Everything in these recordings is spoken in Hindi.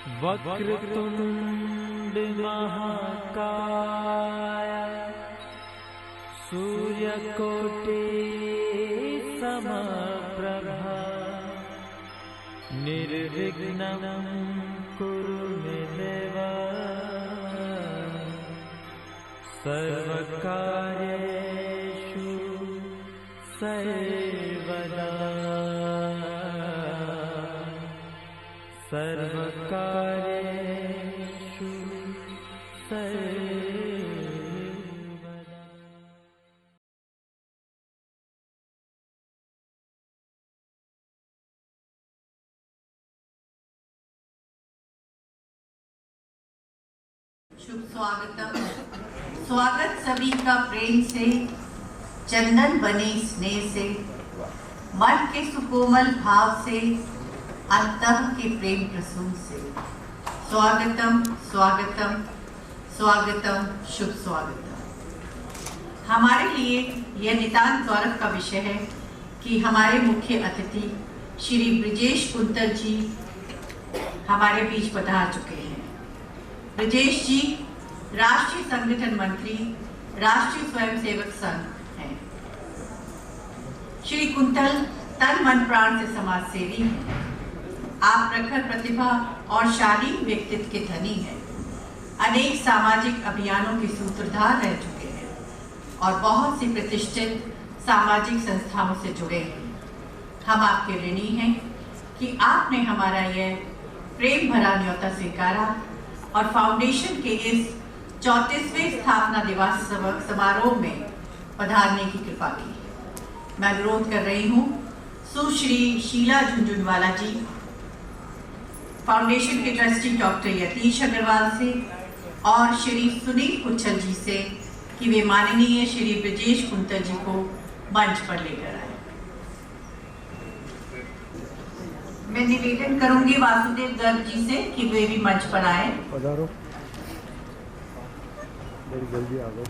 वक्रतुंड महाकाय सूर्यकोटि समप्रभा निर्विघ्नं कुरु मे देव सर्वकार्येषु सर्वदा सर्वकार्येषु सर्वदा। शुभ स्वागतम। स्वागत सभी का प्रेम से, चंदन बने स्नेह से, मन के सुकोमल भाव से, अंतः के प्रेम प्रसून से। स्वागतम स्वागतम स्वागतम, शुभ स्वागतम। हमारे लिए यह नितांत गौरव का विषय है कि हमारे मुख्य अतिथि श्री ब्रिजेश कुंतल जी हमारे बीच पधार चुके हैं। ब्रिजेश जी राष्ट्रीय संगठन मंत्री, राष्ट्रीय स्वयंसेवक संघ हैं। श्री कुंतल तन मन प्राण से समाज सेवी हैं। आप प्रखर प्रतिभा और शालीन व्यक्तित्व के धनी हैं। अनेक सामाजिक अभियानों के सूत्रधार रह चुके हैं और बहुत सी प्रतिष्ठित सामाजिक संस्थाओं से जुड़े हैं। हम आपके ऋणी हैं कि आपने हमारा यह प्रेम भरा न्योता स्वीकारा और फाउंडेशन के इस 34वें स्थापना दिवस समारोह में पधारने की कृपा की। मैं अनुरोध कर रही हूँ सुश्री शीला झुंझुनवाला जी, फाउंडेशन के ट्रस्टी डॉक्टर यतीश अग्रवाल से और श्री सुनील कुच्छल जी से कि वे माननीय श्री ब्रिजेश कुंतल जी को मंच पर लेकर आए। मैं निवेदन करूंगी वासुदेव गर्ग जी से कि वे भी मंच पर आए। पधारो, बड़ी जल्दी आ गए।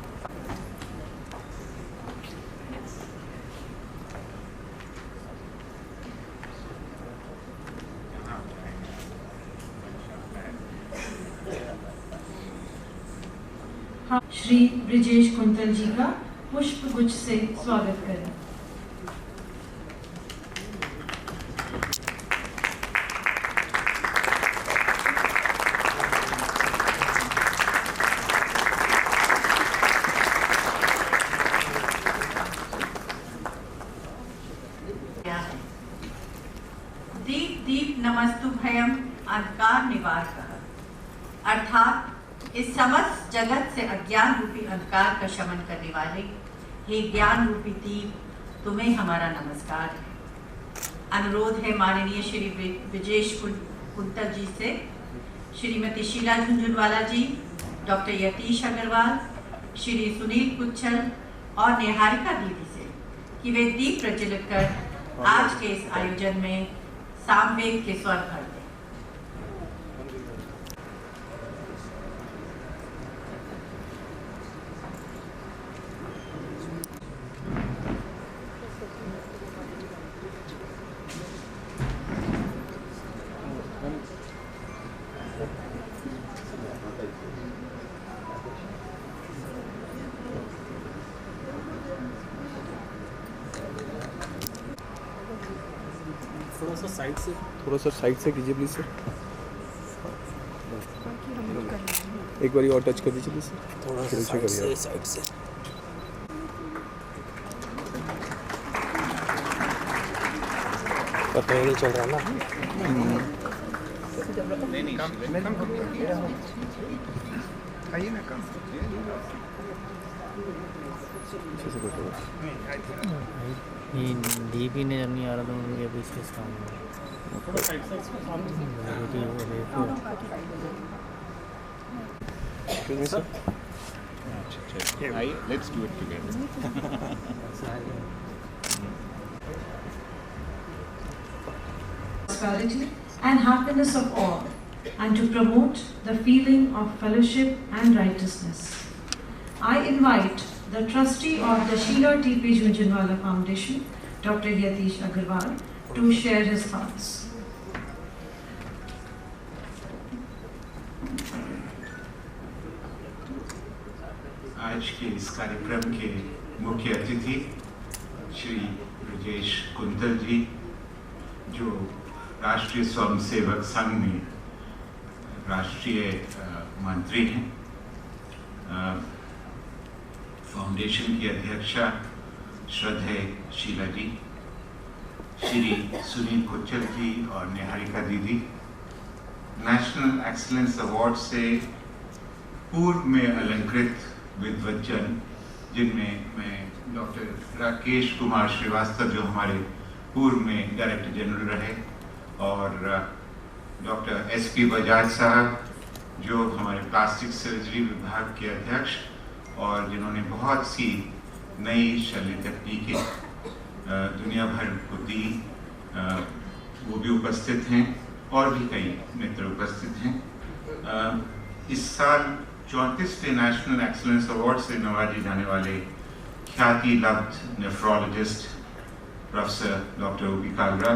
श्री ब्रिजेश कुंतल जी का पुष्प गुच्छ से स्वागत करें। दीप दीप नमस्तुभ्यं अंधकार निवारकः, अर्थात इस समस्त जगत से अज्ञान रूपी अंधकार का शमन करने वाले हे ज्ञान रूपी दीप, तुम्हें हमारा नमस्कार है। अनुरोध है माननीय श्री ब्रिजेश कुंतल जी से, श्रीमती शीला झुंझुनवाला जी, डॉक्टर यतीश अग्रवाल, श्री सुनील कुच्छल और निहारिका दीदी से कि वे दीप प्रज्वलित कर आज के इस आयोजन में सामवेद के स्वर भर दें। थोड़ा सा साइड से कीजिए प्लीज सर। एक बार और टच कर दीजिए प्लीज सर। थोड़ा सा साइड से पता ही नहीं चल रहा ना। आइए ना कम डीपी ने जब नहीं आ रहा तो उनके अभी इस काम में let's do it together. Prosperity and happiness of all, and to promote the feeling of fellowship and righteousness. I invite the trustee of the Sheila T.P. Jhunjhunwala Foundation, Dr. Yatish Agarwal, to share his thoughts. आज के इस कार्यक्रम के मुख्य अतिथि श्री ब्रजेश कुंतल जी, जो राष्ट्रीय स्वयंसेवक संघ में राष्ट्रीय मंत्री हैं, फाउंडेशन की अध्यक्षा श्रद्धेय शीला जी, श्री सुनील कुच्चल जी और निहारिका दीदी, नेशनल एक्सीलेंस अवार्ड से पूर्व में अलंकृत विद्वज्जन, जिनमें मैं डॉक्टर राकेश कुमार श्रीवास्तव जो हमारे पूर्व में डायरेक्टर जनरल रहे, और डॉक्टर एसपी बजाज साहब जो हमारे प्लास्टिक सर्जरी विभाग के अध्यक्ष और जिन्होंने बहुत सी नई शल्य तकनीकें दुनिया भर को दी, वो भी उपस्थित हैं, और भी कई मित्र उपस्थित हैं। इस साल 34वें नेशनल एक्सीलेंस अवार्ड से नवाजे जाने वाले ख्याति लब्ध nephrologist professor doctor OP Kalra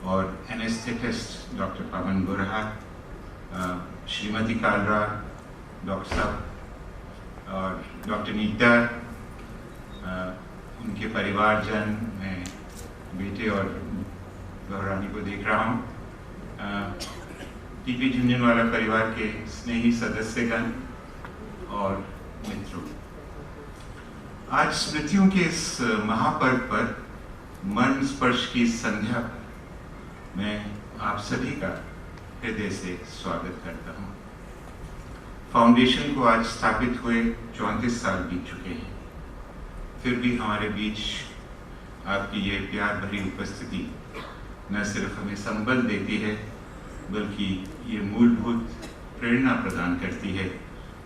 और एनेस्थेटिस्ट डॉक्टर पवन गुरहा, श्रीमती कालरा, डॉक्टर साहब और डॉक्टर नीता, उनके परिवारजन, मैं बेटे और गौरानी को देख रहा हूँ, टीपी झुंझुनवाला परिवार के स्नेही सदस्यगण और मित्रों, आज स्मृतियों के इस महापर्व पर मर्म स्पर्श की संध्या पर मैं आप सभी का हृदय से स्वागत करता हूँ। फाउंडेशन को आज स्थापित हुए 34 साल बीत चुके हैं, फिर भी हमारे बीच आपकी ये प्यार भरी उपस्थिति न सिर्फ हमें संबल देती है, बल्कि ये मूलभूत प्रेरणा प्रदान करती है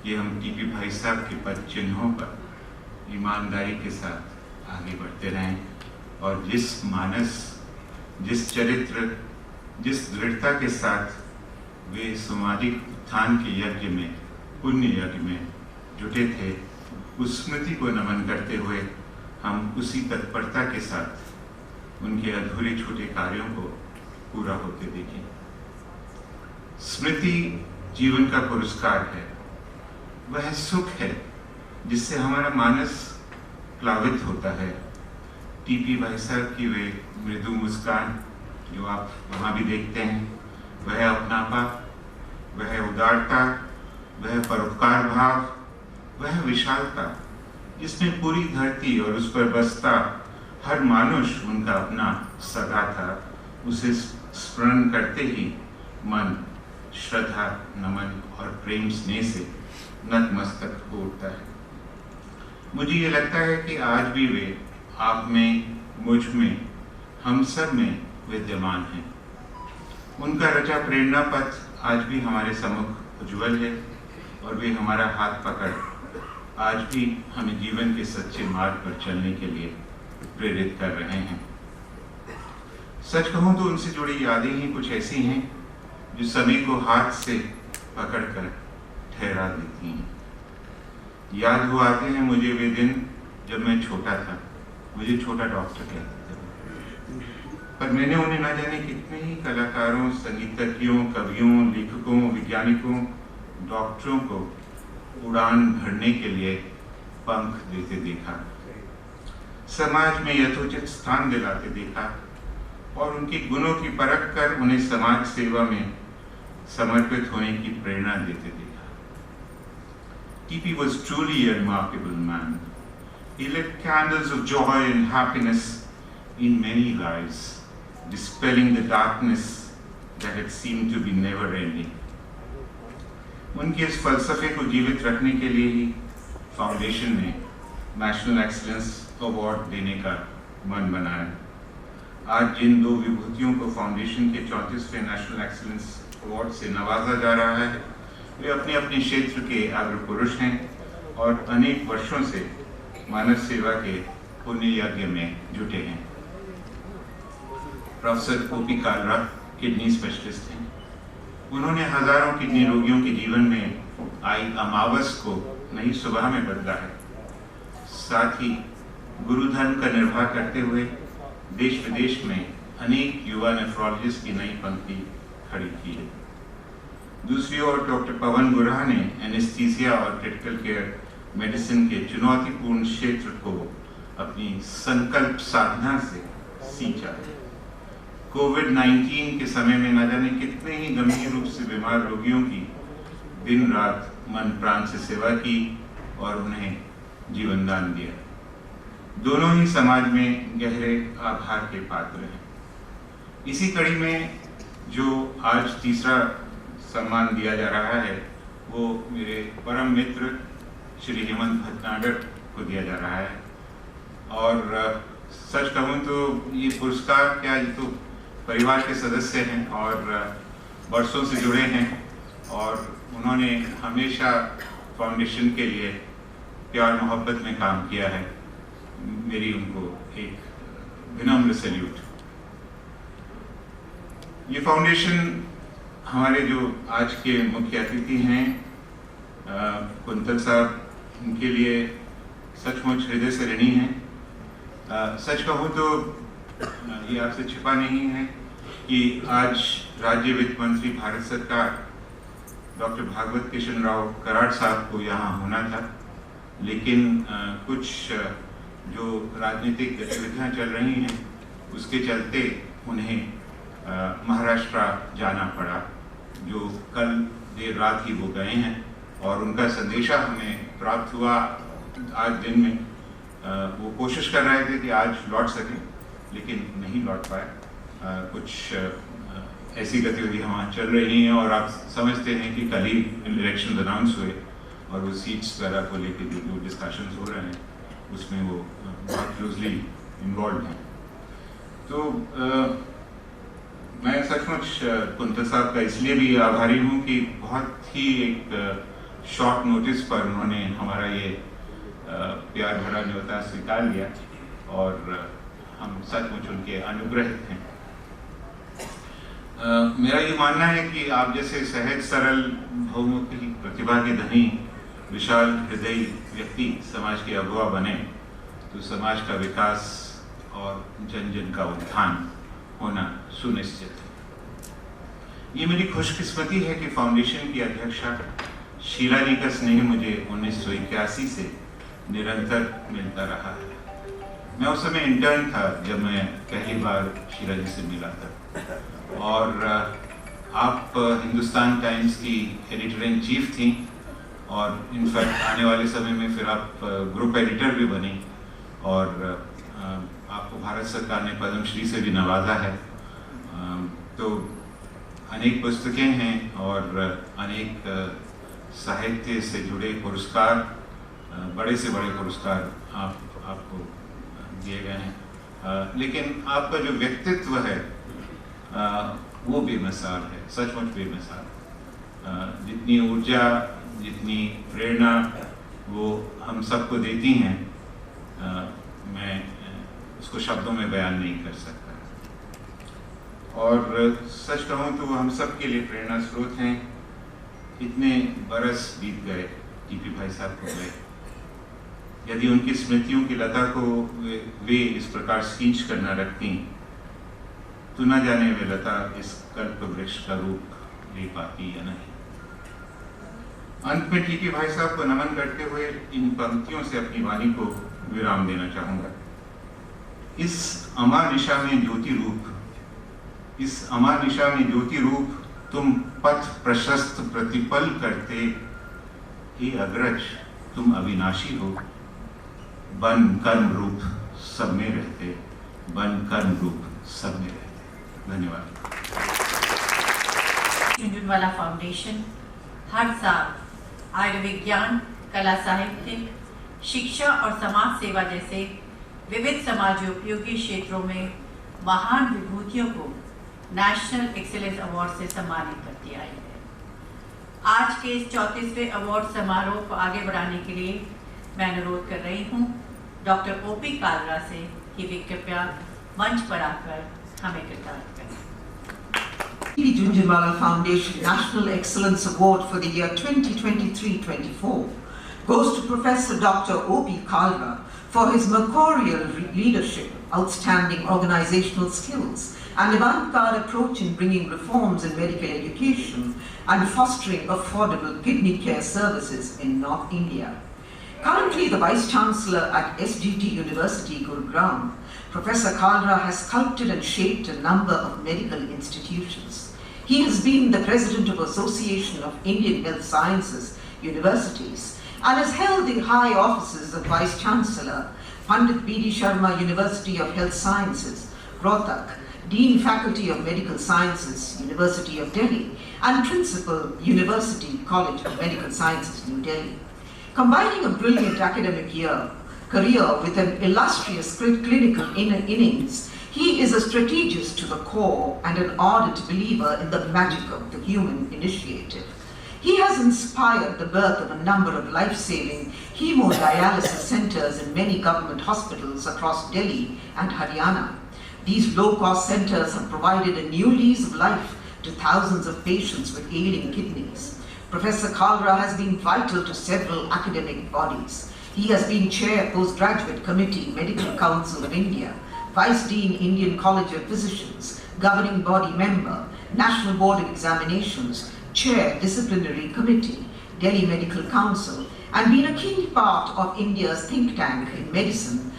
कि हम टीपी भाई साहब के पद चिन्हों पर ईमानदारी के साथ आगे बढ़ते रहें और जिस मानस, जिस चरित्र, जिस दृढ़ता के साथ वे सामाजिक उत्थान के यज्ञ में, पुण्य यज्ञ में जुटे थे, उस स्मृति को नमन करते हुए हम उसी तत्परता के साथ उनके अधूरे छूटे कार्यों को पूरा होते देखें। स्मृति जीवन का पुरस्कार है, वह सुख है जिससे हमारा मानस प्लावित होता है। टीपी भाई साहब की वे मृदु मुस्कान जो आप वहाँ भी देखते हैं, वह अपनापा, वह उदारता, वह परोपकार भाव, वह विशालता जिसमें पूरी धरती और उस पर बसता हर मानुष उनका अपना सगा था, उसे स्मरण करते ही मन श्रद्धा, नमन और प्रेम स्नेह से नतमस्तक हो उठता है। मुझे ये लगता है कि आज भी वे आप में, मुझ में, हम सब में विद्यमान हैं। उनका रचा प्रेरणा पथ आज भी हमारे सम्मुख उज्ज्वल है और वे हमारा हाथ पकड़ आज भी हमें जीवन के सच्चे मार्ग पर चलने के लिए प्रेरित कर रहे हैं। सच कहूं तो उनसे जुड़ी यादें ही कुछ ऐसी हैं जो समय को हाथ से पकड़कर ठहरा देती हैं। याद हो आते हैं मुझे वे दिन जब मैं छोटा था, मुझे छोटा डॉक्टर कहते थे, पर मैंने उन्हें न जाने कितने ही कलाकारों, संगीतज्ञों, कवियों, लेखकों, वैज्ञानिकों, डॉक्टरों को उड़ान भरने के लिए पंख देते देखा, समाज में यथोचित स्थान दिलाते देखा और उनके गुणों की परख कर उन्हें समाज सेवा में समर्पित होने की प्रेरणा देते देखा। TP was truly a remarkable man. He lit candles of joy and happiness in many lives, dispelling the darkness that had seemed to be never ending. उनके इस फलसफे को जीवित रखने के लिए ही फाउंडेशन ने नेशनल एक्सीलेंस अवार्ड देने का मन बनाया। आज जिन दो विभूतियों को फाउंडेशन के 34वें नेशनल एक्सीलेंस अवार्ड से नवाजा जा रहा है, वे अपने अपने क्षेत्र के अग्रपुरुष हैं और अनेक वर्षों से मानव सेवा के पुण्य यज्ञ में जुटे हैं। Professor OP Kalra kidney specialist हैं। उन्होंने हजारों किडनी रोगियों के जीवन में आई अमावस को नई सुबह में बदला है। साथ ही गुरु धर्म का निर्वाह करते हुए देश विदेश में अनेक युवा नेफ्रोलॉजिस्ट की नई पंक्ति खड़ी की है। दूसरी ओर डॉक्टर पवन गुरहा ने एनेस्थीसिया और क्रिटिकल केयर मेडिसिन के चुनौतीपूर्ण क्षेत्र को अपनी संकल्प साधना से सींचा। कोविड-19 के समय में न जाने कितने ही गंभीर रूप से बीमार रोगियों की दिन रात मन प्राण से सेवा की और उन्हें जीवन दान दिया। दोनों ही समाज में गहरे आभार के पात्र हैं। इसी कड़ी में जो आज तीसरा सम्मान दिया जा रहा है वो मेरे परम मित्र श्री हेमंत भटनागर को दिया जा रहा है। और सच कहूँ तो ये पुरस्कार क्या, ये तो परिवार के सदस्य हैं और वर्षों से जुड़े हैं और उन्होंने हमेशा फाउंडेशन के लिए प्यार मोहब्बत में काम किया है। मेरी उनको एक विनम्र सैल्यूट। ये फाउंडेशन हमारे जो आज के मुख्य अतिथि हैं कुंतल साहब, उनके लिए सचमुच हृदय से ऋणी हैं। सच कहूँ तो ये आपसे छिपा नहीं है कि आज राज्य वित्त मंत्री भारत सरकार डॉक्टर भागवत किशन राव कराड़ साहब को यहाँ होना था, लेकिन कुछ जो राजनीतिक गतिविधियाँ चल रही हैं उसके चलते उन्हें महाराष्ट्र जाना पड़ा, जो कल देर रात ही वो गए हैं और उनका संदेशा हमें प्राप्त हुआ आज दिन में। वो कोशिश कर रहे थे कि आज लौट सकें लेकिन नहीं लौट पाए। कुछ ऐसी गतिविधियाँ वहाँ चल रही हैं और आप समझते हैं कि कल ही इलेक्शन अनाउंस हुए और वो सीट्स वगैरह को लेकर जो डिस्कशंस हो रहे हैं उसमें वो बहुत क्लोजली इन्वॉल्व हैं। तो मैं सचमुच कुंतल साहब का इसलिए भी आभारी हूँ कि बहुत ही एक शॉर्ट नोटिस पर उन्होंने हमारा ये प्यार भरा न्योता स्वीकार लिया और हम सचमुच उनके अनुग्रहित हैं। मेरा ये मानना है कि आप जैसे सहज सरल बहुमुखी प्रतिभा के धनी विशाल हृदय व्यक्ति समाज के अगुवा बने तो समाज का विकास और जन जन का उत्थान होना सुनिश्चित है। ये मेरी खुशकिस्मती है कि फाउंडेशन की अध्यक्षा शीला जी का स्नेह मुझे 1981 से निरंतर मिलता रहा है। मैं उस समय इंटर्न था जब मैं पहली बार शीला जी से मिला था और आप हिंदुस्तान टाइम्स की एडिटर इन चीफ थी और इनफैक्ट आने वाले समय में फिर आप ग्रुप एडिटर भी बनी और आपको भारत सरकार ने पद्मश्री से भी नवाजा है। तो अनेक पुस्तकें हैं और अनेक साहित्य से जुड़े पुरस्कार, बड़े से बड़े पुरस्कार आपको दिए गए हैं, लेकिन आपका जो व्यक्तित्व है वो बेमिसाल है, सचमुच बेमिसाल। जितनी ऊर्जा, जितनी प्रेरणा वो हम सबको देती हैं, मैं उसको शब्दों में बयान नहीं कर सकता। और सच कहूँ तो वो हम सब के लिए प्रेरणा स्रोत हैं। इतने बरस बीत गए, टीपी भाई साहब को गए, यदि उनकी स्मृतियों की लता को वे इस प्रकार सींच कर न रखती तो न जाने वे लता इस कल्प वृक्ष का रूप ले पाती या नहीं। अंत में टीपी भाई साहब को नमन करते हुए इन पंक्तियों से अपनी वाणी को विराम देना चाहूंगा। इस अमर निशा में ज्योति रूप, इस अमर निशा में ज्योति रूप, तुम पथ प्रशस्त प्रतिपल करते, हे अग्रज तुम अविनाशी हो, बन कर्म रूप सब में रहते, बन कर्म रूप सब में रहते। धन्यवाद। झुनझुनवाला फाउंडेशन हर साल आयुर्विज्ञान, कला साहित्य, शिक्षा और समाज सेवा जैसे विविध समाजोपयोगी क्षेत्रों में महान विभूतियों को नेशनल एक्सीलेंस अवार्ड से सम्मानित करती आई है। आज के इस 34वें अवार्ड समारोह को आगे बढ़ाने के लिए मैं अनुरोध कर रही हूँ डॉक्टर ओपी कालरा से कि वे कृपया मंच पर आकर हमें कृतज्ञ करें। The Junjunwala Foundation National Excellence Award for the year 2023-24 goes to Professor Dr. O.P. Kalra for his mercurial leadership, outstanding organizational skills, and avant-garde approach in bringing reforms in medical education and fostering affordable kidney care services in North India. Currently the Vice Chancellor at SGT University, Gurugram, Professor Kalra has sculpted and shaped a number of medical institutions. He has been the President of Association of Indian Health Sciences Universities and has held the high offices of Vice Chancellor, Pandit B.D. Sharma University of Health Sciences, Rohtak, Dean Faculty of Medical Sciences, University of Delhi, and Principal, University College of Medical Sciences, New Delhi. Combining a brilliant academic career with an illustrious clinical innings, he is a strategist to the core and an ardent believer in the magic of the human initiative. He has inspired the birth of a number of life-saving hemodialysis centers in many government hospitals across Delhi and Haryana. These low-cost centers have provided a new lease of life to thousands of patients with ailing kidneys. Professor Kalra has been vital to several academic bodies. He has been Chair, Postgraduate Committee, Medical Council of India, Vice Dean, Indian College of Physicians, Governing Body Member, National Board of Examinations, Chair, Disciplinary Committee, Delhi Medical Council, and been a key part of India's think tank in medicine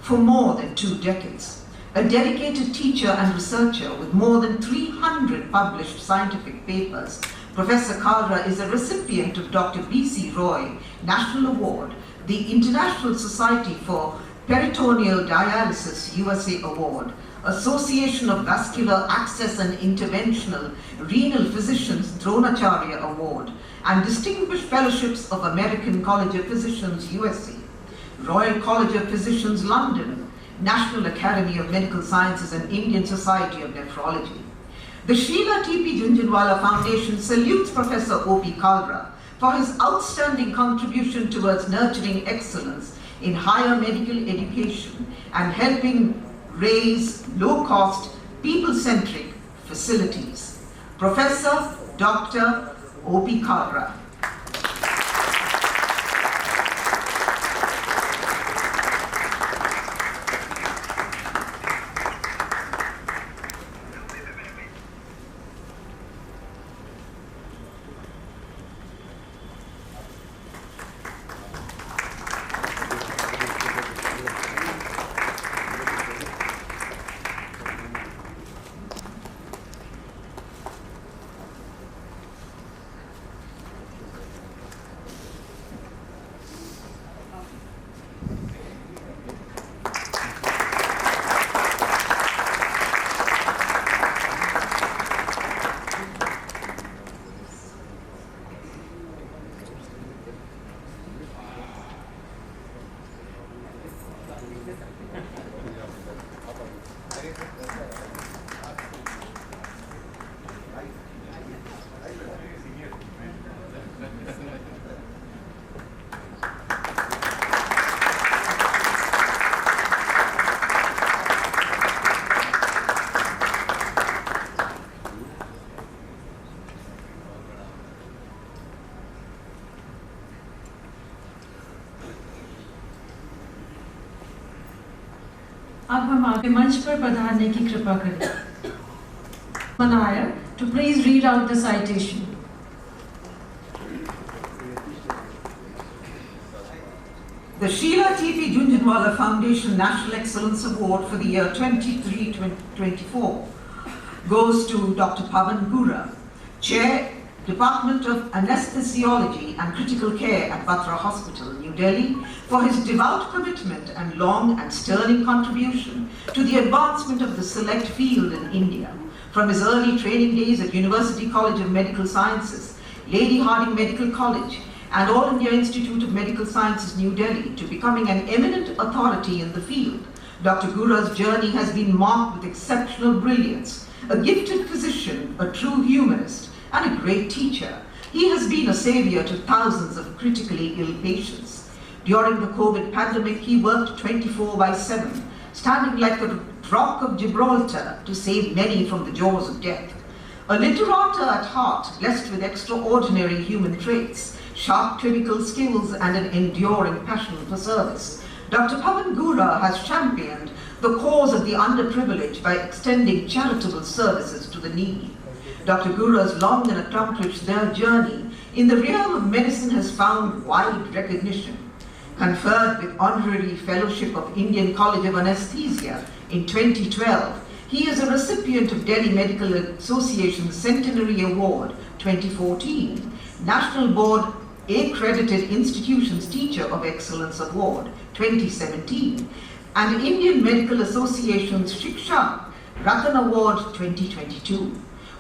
for more than 2 decades. A dedicated teacher and researcher with more than 300 published scientific papers, Professor Kalra is a recipient of Dr. B.C. Roy National Award, the International Society for Peritoneal Dialysis USA Award, Association of Vascular Access and Interventional Renal Physicians Dronacharya Award, and Distinguished Fellowships of American College of Physicians USA, Royal College of Physicians London, National Academy of Medical Sciences and Indian Society of Nephrology. The Srila T.P. Jhunjhunwala Foundation salutes Professor O.P. Kalra for his outstanding contribution towards nurturing excellence in higher medical education and helping raise low-cost, people-centric facilities. Professor Dr. O.P. Kalra. अब हम आपके मंच पर पधारने की कृपा करें. Manaya to please read out the citation. The Srila T.P. Jhunjhunwala Foundation National Excellence Award for the year 23-24 goes to Dr. Pavan Gura, Chair, Department of Anesthesiology and Critical Care at Batra Hospital, New Delhi, for his devout commitment and long and sterling contribution to the advancement of the select field in India. From his early training days at University College of Medical Sciences, Lady Hardinge Medical College, and All India Institute of Medical Sciences, New Delhi, to becoming an eminent authority in the field, Dr. Gura's journey has been marked with exceptional brilliance. A gifted physician, a true humanist, and a great teacher, he has been a savior to thousands of critically ill patients. During the COVID pandemic, he worked 24/7, standing like the Rock of Gibraltar to save many from the jaws of death. A literator at heart, blessed with extraordinary human traits, sharp clinical skills, and an enduring passion for service, Dr. Pavan Gura has championed the cause of the underprivileged by extending charitable services to the needy. Dr. Gura's long and accomplished journey in the realm of medicine has found wide recognition. Conferred with Honorary Fellowship of Indian College of Anesthesia in 2012, he is a recipient of Delhi Medical Association Centenary Award 2014, National Board Accredited Institutions Teacher of Excellence Award 2017, and Indian Medical Association's Shiksha Ratan Award 2022.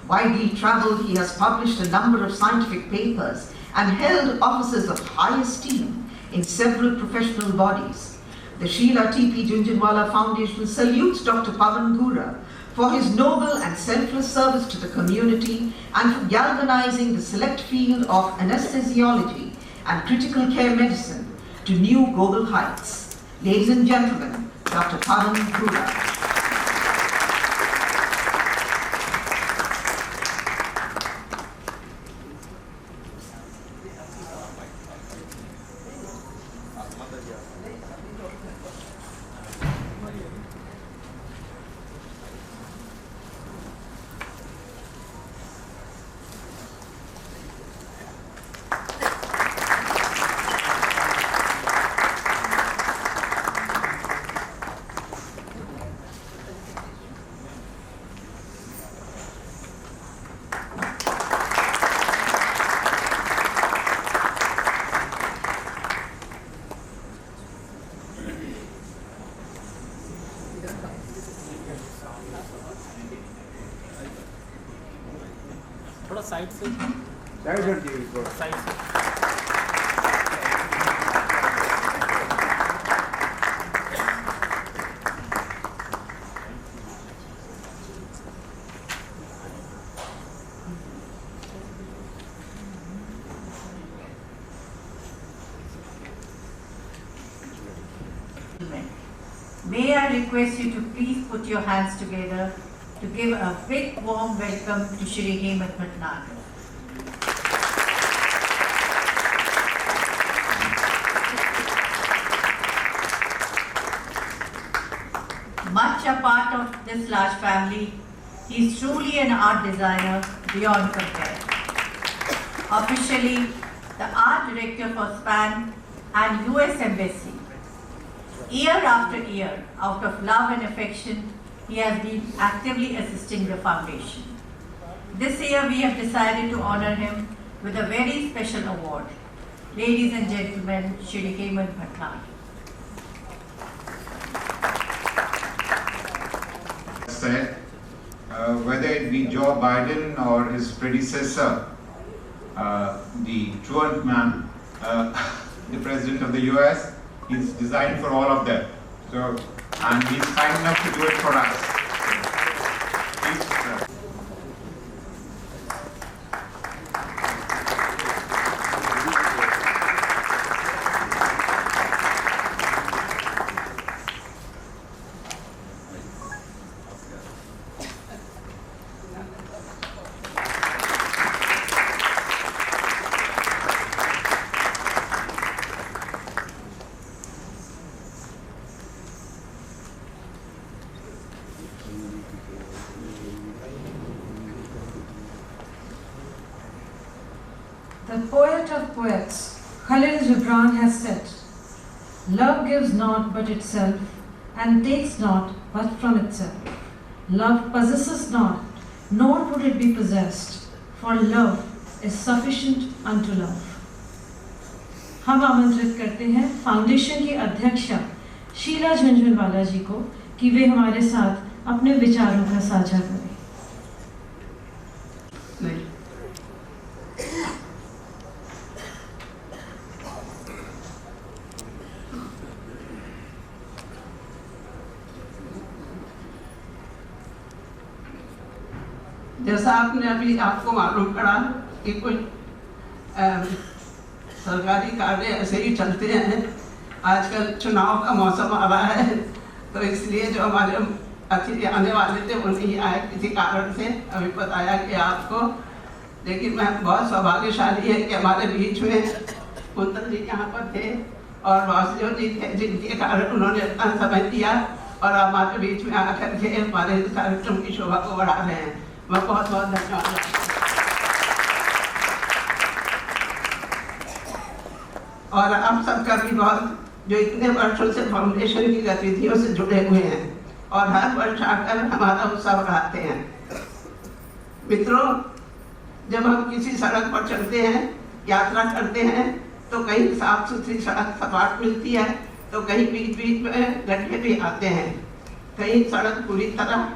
Widely travelled, he has published a number of scientific papers and held offices of high esteem in several professional bodies. The Sheila T.P. Jhunjhunwala Foundation salutes Dr. Pavan Gura for his noble and selfless service to the community and for galvanizing the select field of anesthesiology and critical care medicine to new global heights. Ladies and gentlemen, Dr. Pavan Gura. थोड़ा साइड से साइड से May I request you to please put your hands together to give a big warm welcome to Shri Hemant Bhatnagar. Much a part of this large family, he is truly an art designer beyond compare. Officially, the art director for SPAN and US Embassy. Year after year, out of love and affection, he has been actively assisting the foundation. This year we have decided to honor him with a very special award. Ladies and gentlemen, Shri Hemant Bhatnagar. Said, whether it be Joe Biden or his predecessor, the truant man, the president of the US, he's designed for all of them. So, and he's kind enough to do it for us. The poet of poets, Khalil Gibran, has said, "Love gives not but itself, and takes not but from itself. Love possesses not, nor would it be possessed, for love is sufficient unto love." हम आमंत्रित करते हैं फाउंडेशन की अध्यक्षा शीला झुंझुनवाला जी को कि वे हमारे साथ अपने विचारों का साझा करें। जैसा आपने अभी आपको मालूम पड़ा कि कुछ सरकारी कार्य ऐसे ही चलते हैं। आजकल चुनाव का मौसम आ रहा है, तो इसलिए जो हमारे अतिथि आने वाले थे वो नहीं आए किसी कारण से, अभी बताया कि आपको। लेकिन मैं बहुत सौभाग्यशाली है कि हमारे बीच में कुंदन जी यहाँ पर थे और वासुदेव जी थे, जिनके कारण उन्होंने इतना समय दिया और हमारे बीच में आकर के हमारे इस कार्यक्रम की शोभा को बढ़ा रहे हैं। मैं बहुत बहुत धन्यवाद। और आप सबका भी बहुत जो इतने वर्षों से फाउंडेशन की गतिविधियों से जुड़े हुए हैं और हर वर्ष आकर हमारा उत्साह बढ़ाते हैं। मित्रों, जब हम किसी सड़क पर चलते हैं, यात्रा करते हैं, तो कहीं साफ सुथरी सड़क सपाट मिलती है, तो कहीं बीच बीच में गड्ढे भी आते हैं, कहीं सड़क पूरी तरह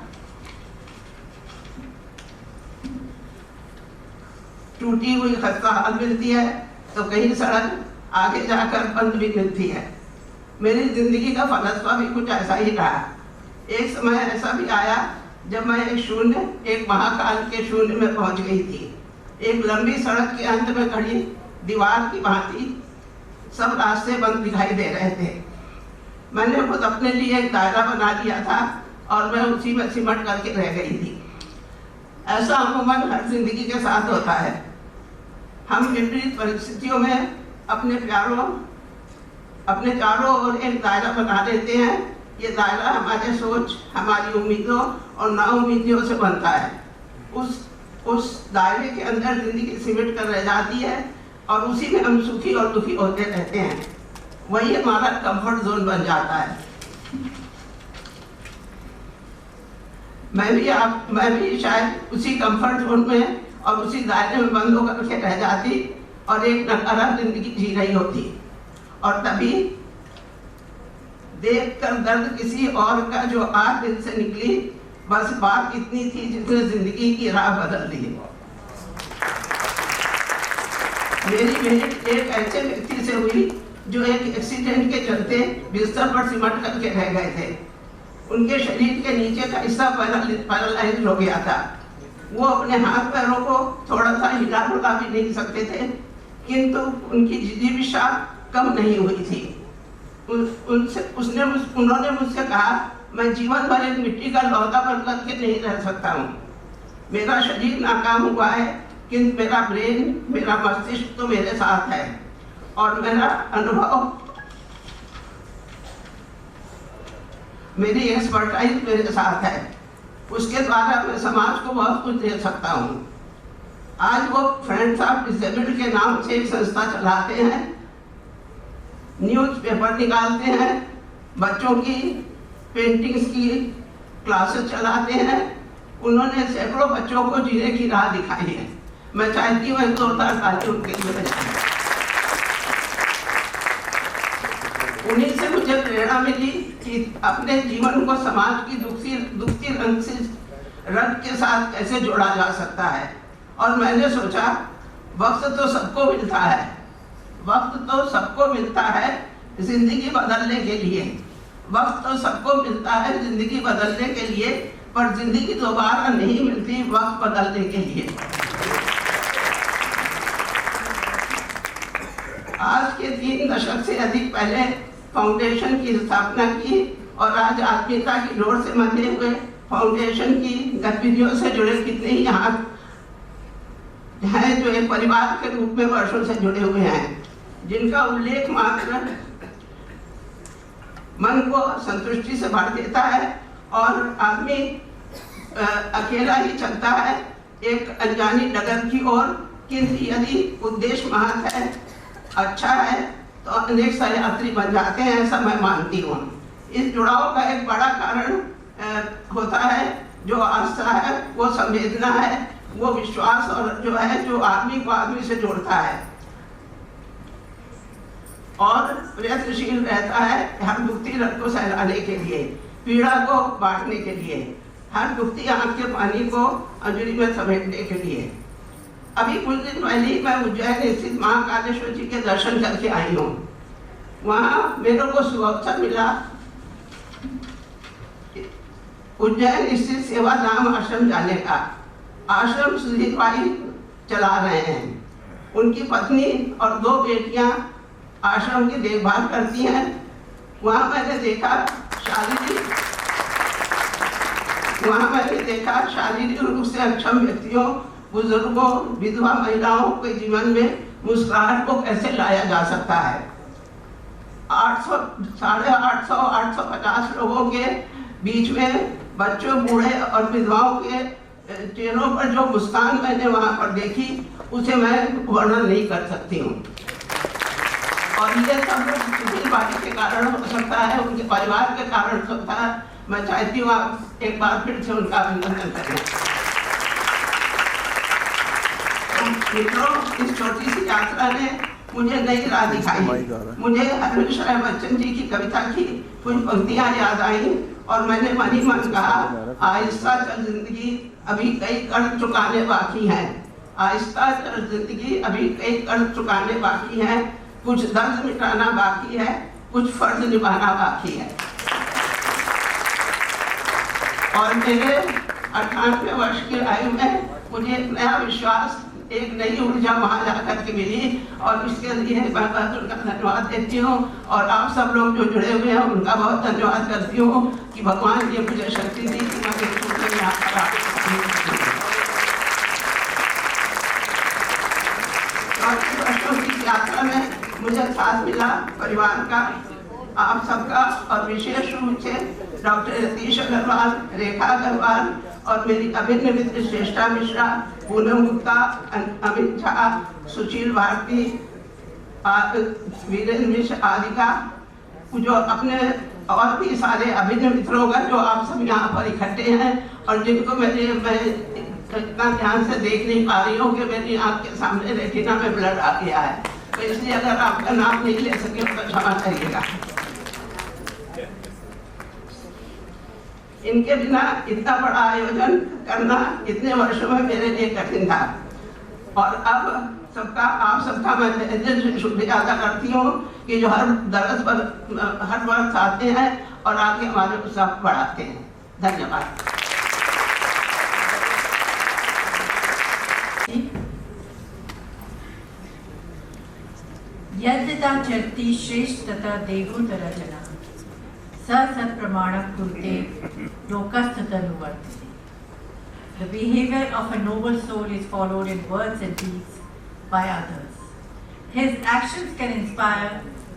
टूटी हुई खस्ता हाल मिलती है, तो कहीं सड़क आगे जाकर बंद भी मिलती है। मेरी जिंदगी का फलसफा भी कुछ ऐसा ही रहा। एक समय ऐसा भी आया जब मैं एक महाकाल के शून्य में पहुंच गई थी। एक लंबी सड़क के अंत में खड़ी दीवार की भांति सब रास्ते बंद दिखाई दे रहे थे। मैंने खुद अपने लिए एक दायरा बना लिया था और मैं उसी में सिमट करके रह गई थी। ऐसा अमूमन हर जिंदगी के साथ होता है। हम विपरीत परिस्थितियों में अपने चारों ओर एक दायरा बना लेते हैं। ये दायरा हमारे सोच, हमारी उम्मीदों और नाउम्मीदियों से बनता है। उस दायरे के अंदर जिंदगी सिमट कर रह जाती है और उसी में हम सुखी और दुखी होते रहते हैं। वही हमारा कंफर्ट जोन बन जाता है। मैं भी शायद उसी कंफर्ट जोन में और उसी दायरे में बंद होकर के रह जाती और एक नकारा जिंदगी जी रही होती। और तभी देखकर दर्द किसी और का जो आज दिल से निकली, बस बात इतनी थी जिसने जिंदगी की राह बदल दी। मेरी भेंट एक ऐसे व्यक्ति से हुई जो एक एक्सीडेंट के चलते बिस्तर पर सिमट करके रह गए थे। उनके शरीर के नीचे का हिस्सा पैरालाइज हो गया था। वो अपने हाथ पैरों को थोड़ा सा हिला डुला भी नहीं सकते थे, किंतु उनकी जिजीविषा कम नहीं हुई थी। उन्होंने मुझसे कहा, मैं जीवन भर एक मिट्टी का लौटा बन करके नहीं रह सकता हूँ। मेरा शरीर नाकाम हुआ है, किंतु मेरा ब्रेन, मेरा मस्तिष्क तो मेरे साथ है और मेरा अनुभव, मेरी एक्सपर्टाइज मेरे साथ है। उसके द्वारा मैं समाज को बहुत कुछ दे सकता हूँ। आज वो फ्रेंड्स ऑफ डिसेबल्ड के नाम से एक संस्था चलाते हैं, न्यूज़पेपर निकालते हैं, बच्चों की पेंटिंग्स की क्लासेस चलाते हैं। उन्होंने सैकड़ों बच्चों को जीने की राह दिखाई है। मैं चाहती हूँ जोरदार ताली उनके लिए बजाएं। उन्हीं से मुझे प्रेरणा मिली कि अपने जीवन को समाज की दुखती रंग के साथ कैसे जोड़ा जा सकता है। और मैंने सोचा, वक्त तो सबको मिलता है, वक्त तो सबको मिलता है जिंदगी बदलने के लिए। वक्त तो सबको मिलता है जिंदगी बदलने के लिए, पर जिंदगी दोबारा नहीं मिलती वक्त बदलने के लिए। आज के 3 दशक से अधिक पहले फाउंडेशन की स्थापना की और आज आत्मीयता की डोर से बंधे हुए फाउंडेशन की गतिविधियों से जुड़े कितने ही हाथ हैं जो एक परिवार के रूप में वर्षों से जुड़े हुए हैं, जिनका उल्लेख मात्र मन को संतुष्टि से भर देता है और आदमी अकेला ही चलता है एक अनजानी डगर की ओर। किंतु यदि उद्देश्य महत है, अच्छा है, तो अनेक सहयात्री बन जाते हैं, ऐसा मैं मानती हूँ। इस जुड़ाव का एक बड़ा कारण होता है जो आस्था है, वो संवेदना है, वो विश्वास और जो है जो आदमी को आदमी से जोड़ता है और प्रयत्नशील रहता है हर दुखती रग को सहलाने के लिए, पीड़ा को बांटने के लिए, हर दुखती आंख के पानी को अंजलि में समेटने के लिए। अभी कुछ दिन पहले मैं उज्जैन स्थित महाकालेश्वर जी के दर्शन करके आई हूँ। वहाँ मेरे को सुअवसर मिला उज्जैन स्थित सेवाधाम आश्रम जाने का। आश्रम सुधीर भाई चला रहे हैं। उनकी पत्नी और 2 बेटियां आश्रम की देखभाल करती हैं। वहाँ मैंने देखा शारीरिक रूप से अक्षम व्यक्तियों, बुजुर्गों, विधवा महिलाओं के जीवन में मुस्कुराहट को कैसे लाया जा सकता है। 850 लोगों के बीच में बच्चों, बूढ़े और विधवाओं के चेहरों पर जो मुस्कान मैंने वहाँ पर देखी, उसे मैं वर्णन नहीं कर सकती हूँ। और ये सब सुशीलवादी के कारण हो सकता है, उनके परिवार के कारण हो सकता है। मैं चाहती हूँ आप एक बार फिर से उनका अभिनंदन करें। मित्रों, इस छोटी सी यात्रा ने मुझे नई राह दिखाई। मुझे हरवंश राय बच्चन जी की कविता की कुछ पंक्तियां याद आई और मैंने मन ही मन कहा, आहिस्ता चल जिंदगी अभी कई कर्ज चुकाने बाकी हैं। आहिस्ता चल जिंदगी अभी कई कर्ज चुकाने बाकी हैं। कुछ दर्द मिटाना बाकी है, कुछ फर्ज निभाना बाकी है। और मेरे 98 वर्ष की आयु में मुझे एक नया विश्वास, एक नई ऊर्जा वहाँ जाकर के मिली और इसके लिए मैं उनका धन्यवाद देती हूँ। और आप सब लोग जो जुड़े हुए हैं उनका बहुत धन्यवाद करती हूँ कि भगवान ये मुझे शक्ति दी कि मैं यहाँ पर वर्षों की यात्रा में मुझे साथ मिला परिवार का, आप सबका, और विशेष रूप से डॉक्टर रतीश अग्रवाल, रेखा अग्रवाल और मेरी अभिन्न मित्र श्रेष्ठा मिश्रा, पूनम गुप्ता, अमित झा, सुशील भारती, वीरेंद्र मिश्र आदि का, जो अपने और भी सारे अभिन्न मित्रों का जो आप सब यहाँ पर इकट्ठे हैं और जिनको मैं इतना ध्यान से देख नहीं पा रही हूँ कि मेरी आँख के सामने रेटिना में ब्लड आ गया है, तो इसलिए अगर आपका नाम नहीं ले सके तो क्षमा करिएगा। इनके बिना इतना बड़ा आयोजन करना इतने वर्षों में मेरे लिए कठिन था और अब आप सबका मैं दिल से शुक्रिया अदा करती हूँ कि जो हर वर्ष आते हैं और आगे हमारे उत्साह बढ़ाते हैं। धन्यवाद। यद्यता चरती श्रेष्ठ तथा देवोत्तर जना सत प्रमाणम कुरुते लोकस्तदनुवर्तते. The behavior of a noble soul is followed in words and deeds by others. His actions can inspire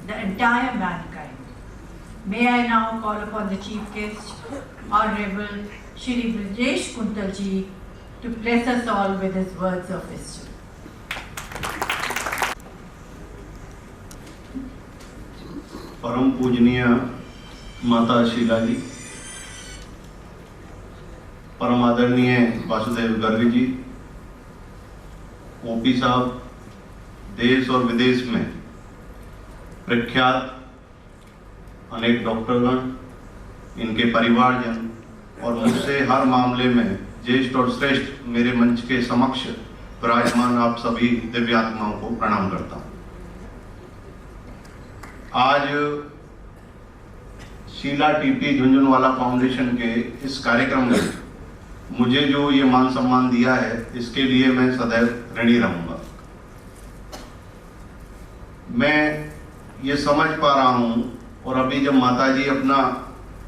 the entire mankind. May I now call upon the chief guest, Honorable Shri Brijesh Kuntal ji, to bless us all with his words of wisdom. परम पूजनीय माता शीला जी, परम आदरणीय वासुदेव गर्ग जी, ओपी साहब, देश और विदेश में प्रख्यात अनेक डॉक्टरगण, इनके परिवारजन और मुझसे हर मामले में ज्येष्ठ और श्रेष्ठ मेरे मंच के समक्ष विराजमान आप सभी दिव्यात्माओं को प्रणाम करता हूँ। आज शीला टीपी झुंझुनवाला फाउंडेशन के इस कार्यक्रम में मुझे जो ये मान सम्मान दिया है, इसके लिए मैं सदैव ऋणी रहूंगा। मैं ये समझ पा रहा हूँ और अभी जब माताजी अपना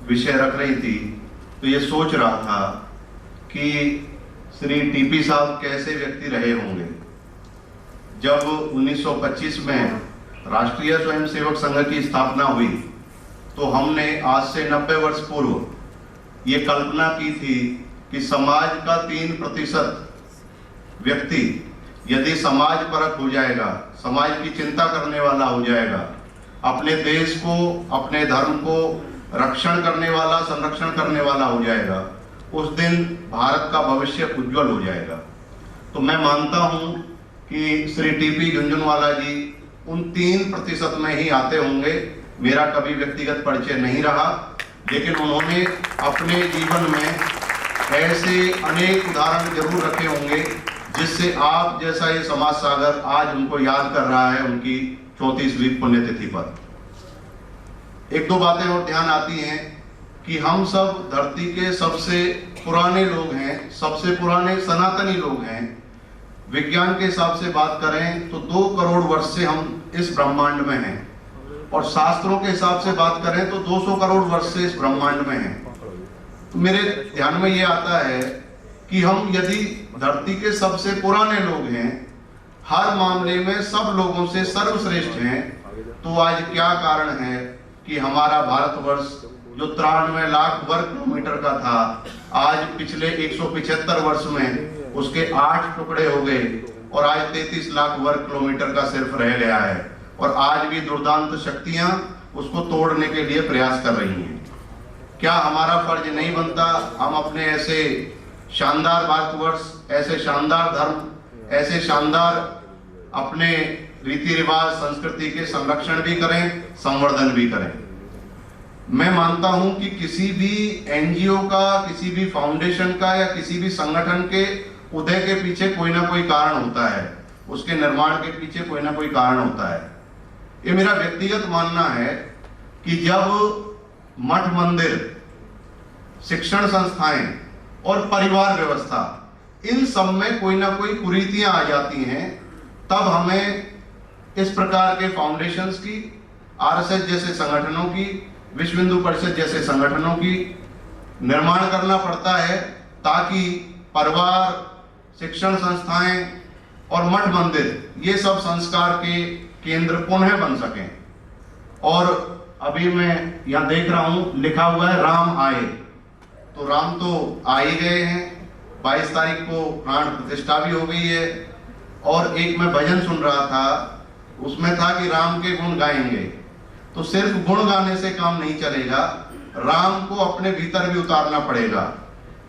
विषय रख रही थी तो ये सोच रहा था कि श्री टीपी साहब कैसे व्यक्ति रहे होंगे। जब 1925 में राष्ट्रीय स्वयंसेवक संघ की स्थापना हुई तो हमने आज से 90 वर्ष पूर्व ये कल्पना की थी कि समाज का 3% व्यक्ति यदि समाज परक हो जाएगा, समाज की चिंता करने वाला हो जाएगा, अपने देश को, अपने धर्म को रक्षण करने वाला, संरक्षण करने वाला हो जाएगा, उस दिन भारत का भविष्य उज्जवल हो जाएगा। तो मैं मानता हूं कि श्री टीपी झुंझुनवाला जी उन 3% में ही आते होंगे। मेरा कभी व्यक्तिगत परिचय नहीं रहा, लेकिन उन्होंने अपने जीवन में ऐसे अनेक उदाहरण जरूर रखे होंगे जिससे आप जैसा ये समाज सागर आज उनको याद कर रहा है उनकी 34वीं पुण्यतिथि पर। एक दो बातें और ध्यान आती हैं कि हम सब धरती के सबसे पुराने लोग हैं, सबसे पुराने सनातनी लोग हैं। विज्ञान के हिसाब से बात करें तो 2 करोड़ वर्ष से हम इस ब्रह्मांड में हैं और शास्त्रों के हिसाब से बात करें तो 200 करोड़ वर्ष से इस ब्रह्मांड में हैं। तो मेरे ध्यान में ये आता है कि हम यदि धरती के सबसे पुराने लोग हैं, हर मामले में सब लोगों से सर्वश्रेष्ठ हैं, तो आज क्या कारण है कि हमारा भारतवर्ष जो 93 लाख वर्ग किलोमीटर का था, आज पिछले 175 वर्ष में उसके 8 टुकड़े हो गए और आज 33 लाख वर्ग किलोमीटर का सिर्फ रह गया है। और आज भी दुर्दांत शक्तियां उसको तोड़ने के लिए प्रयास कर रही हैं। क्या हमारा फर्ज नहीं बनता हम अपने ऐसे शानदार भारतवर्ष, ऐसे शानदार धर्म, ऐसे शानदार अपने रीति रिवाज संस्कृति के संरक्षण भी करें, संवर्धन भी करें। मैं मानता हूं कि किसी भी एनजीओ का, किसी भी फाउंडेशन का या किसी भी संगठन के उदय के पीछे कोई ना कोई कारण होता है, उसके निर्माण के पीछे कोई ना कोई कारण होता है। ये मेरा व्यक्तिगत मानना है कि जब मठ मंदिर, शिक्षण संस्थाएं और परिवार व्यवस्था, इन सब में कोई ना कोई कुरीतियां आ जाती हैं, तब हमें इस प्रकार के फाउंडेशंस की, आरएसएस जैसे संगठनों की, विश्व हिंदू परिषद जैसे संगठनों की निर्माण करना पड़ता है, ताकि परिवार, शिक्षण संस्थाएं और मठ मंदिर ये सब संस्कार के केंद्र पुनः बन सकें। और अभी मैं यहाँ देख रहा हूँ लिखा हुआ है राम आए, तो राम तो आ ही गए हैं। 22 तारीख को प्राण प्रतिष्ठा भी हो गई है। और एक मैं भजन सुन रहा था, उसमें था कि राम के गुण गाएंगे। तो सिर्फ गुण गाने से काम नहीं चलेगा, राम को अपने भीतर भी उतारना पड़ेगा,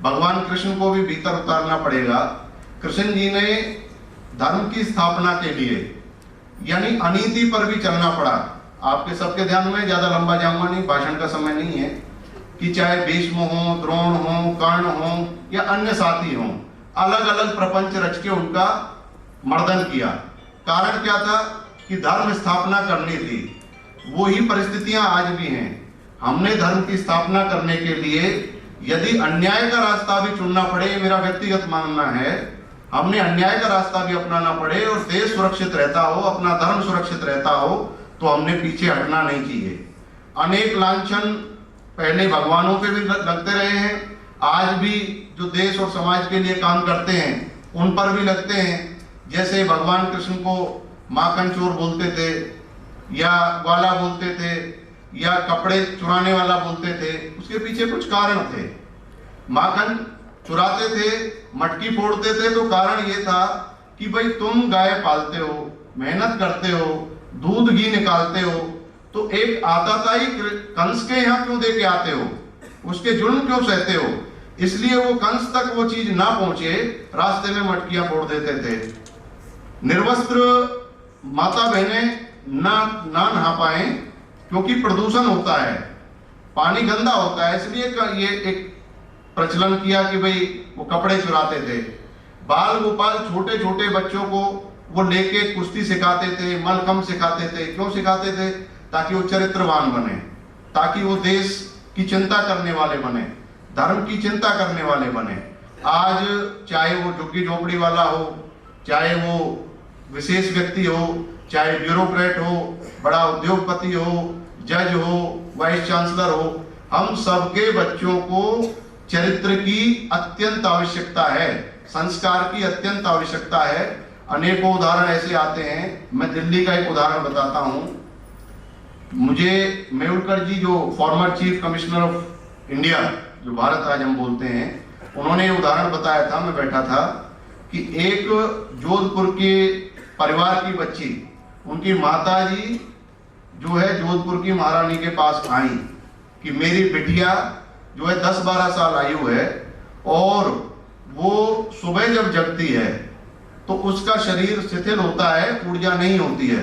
भगवान कृष्ण को भी भीतर उतारना पड़ेगा। कृष्ण जी ने धर्म की स्थापना के लिए यानी अनीति पर भी चलना पड़ा। आपके सबके ध्यान में, ज्यादा लंबा जाऊंगा नहीं, भाषण का समय नहीं है, कि चाहे भीष्म हो, द्रोण हो, कर्ण हो या अन्य साथी हो, अलग अलग प्रपंच रच के उनका मर्दन किया। कारण क्या था कि धर्म स्थापना करनी थी। वही परिस्थितियां आज भी हैं। हमने धर्म की स्थापना करने के लिए यदि अन्याय का रास्ता भी चुनना पड़े, ये मेरा व्यक्तिगत मानना है, हमने अन्याय का रास्ता भी अपनाना पड़े और देश सुरक्षित रहता हो, अपना धर्म सुरक्षित रहता हो, तो हमने पीछे हटना नहीं चाहिए। अनेक लांछन पहले भगवानों पे भी लगते रहे हैं, आज भी जो देश और समाज के लिए काम करते हैं उन पर भी लगते हैं। जैसे भगवान कृष्ण को माखन चोर बोलते थे, या ग्वाला बोलते थे, या कपड़े चुराने वाला बोलते थे, उसके पीछे कुछ कारण थे। माखन चुराते थे, मटकी फोड़ते थे, तो कारण ये था कि भाई तुम गाय पालते हो, मेहनत करते हो, दूध घी निकालते हो, तो एक आताताई कंस के यहाँ क्यों दे के आते हो, उसके जुर्म क्यों सहते हो? इसलिए वो कंस तक वो चीज ना पहुंचे, रास्ते में मटकियां फोड़ देते थे। निर्वस्त्र माता बहनें ना नहा पाए क्योंकि प्रदूषण होता है, पानी गंदा होता है, इसलिए ये एक प्रचलन किया कि भाई वो कपड़े चुराते थे। बाल गोपाल छोटे छोटे बच्चों को वो लेके कुश्ती सिखाते थे, मलखम सिखाते थे। क्यों सिखाते थे? ताकि वो चरित्रवान बने, ताकि वो देश की चिंता करने वाले बने, धर्म की चिंता करने वाले बने। आज चाहे वो झुग्गी झोपड़ी वाला हो, चाहे वो विशेष व्यक्ति हो, चाहे ब्यूरोक्रेट हो, बड़ा उद्योगपति हो, जज हो, वाइस चांसलर हो, हम सबके बच्चों को चरित्र की अत्यंत आवश्यकता है, संस्कार की अत्यंत आवश्यकता है। अनेकों उदाहरण ऐसे आते हैं। मैं दिल्ली का एक उदाहरण बताता हूं। मुझे मेहुलकर जी, जो former chief commissioner of India, जो भारत आज हम बोलते हैं, उन्होंने ये उदाहरण बताया था, मैं बैठा था, कि एक जोधपुर के परिवार की बच्ची, उनकी माता जी जो है जोधपुर की महारानी के पास आई कि मेरी बिटिया जो है 10-12 साल आयु है और वो सुबह जब जगती है तो उसका शरीर शिथिल होता है, ऊर्जा नहीं होती है।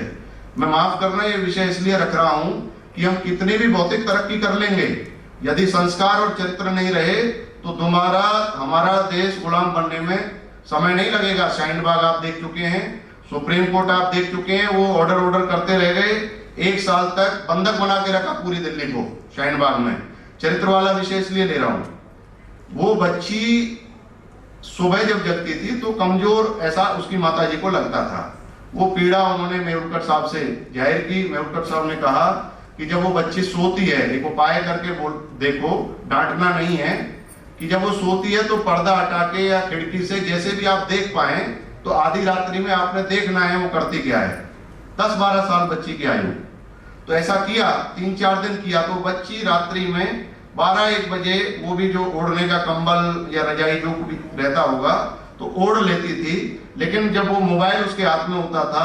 मैं माफ करना, ये विषय इसलिए रख रहा हूं कि हम कितनी भी भौतिक तरक्की कर लेंगे, यदि संस्कार और चरित्र नहीं रहे तो दोबारा हमारा देश गुलाम बनने में समय नहीं लगेगा। शाहीन बाग आप देख चुके हैं, सुप्रीम कोर्ट आप देख चुके हैं, वो ऑर्डर करते रह गए, 1 साल तक बंधक बना के रखा पूरी दिल्ली को शाहीन बाग में। चरित्र वाला विषय इसलिए ले रहा हूं, वो बच्ची सुबह जब जगती थी तो कमजोर ऐसा उसकी माता जी को लगता था। वो पीड़ा उन्होंने मेहुलकर साहब से जाहिर की। मेहुलकर साहब ने कहा कि जब वो बच्ची सोती है, एक उपाय करके देखो, डांटना नहीं है, कि जब वो सोती है तो पर्दा हटा के या खिड़की से जैसे भी आप देख पाए, तो आधी रात्रि में आपने देखना है वो करती क्या है। 10-12 साल बच्ची की आयु, तो ऐसा किया, 3-4 दिन किया, तो बच्ची रात्रि में 12-1 बजे वो भी जो ओढ़ने का कंबल या रजाई जो भी रहता होगा तो ओढ़ लेती थी। लेकिन जब वो मोबाइल उसके हाथ में होता था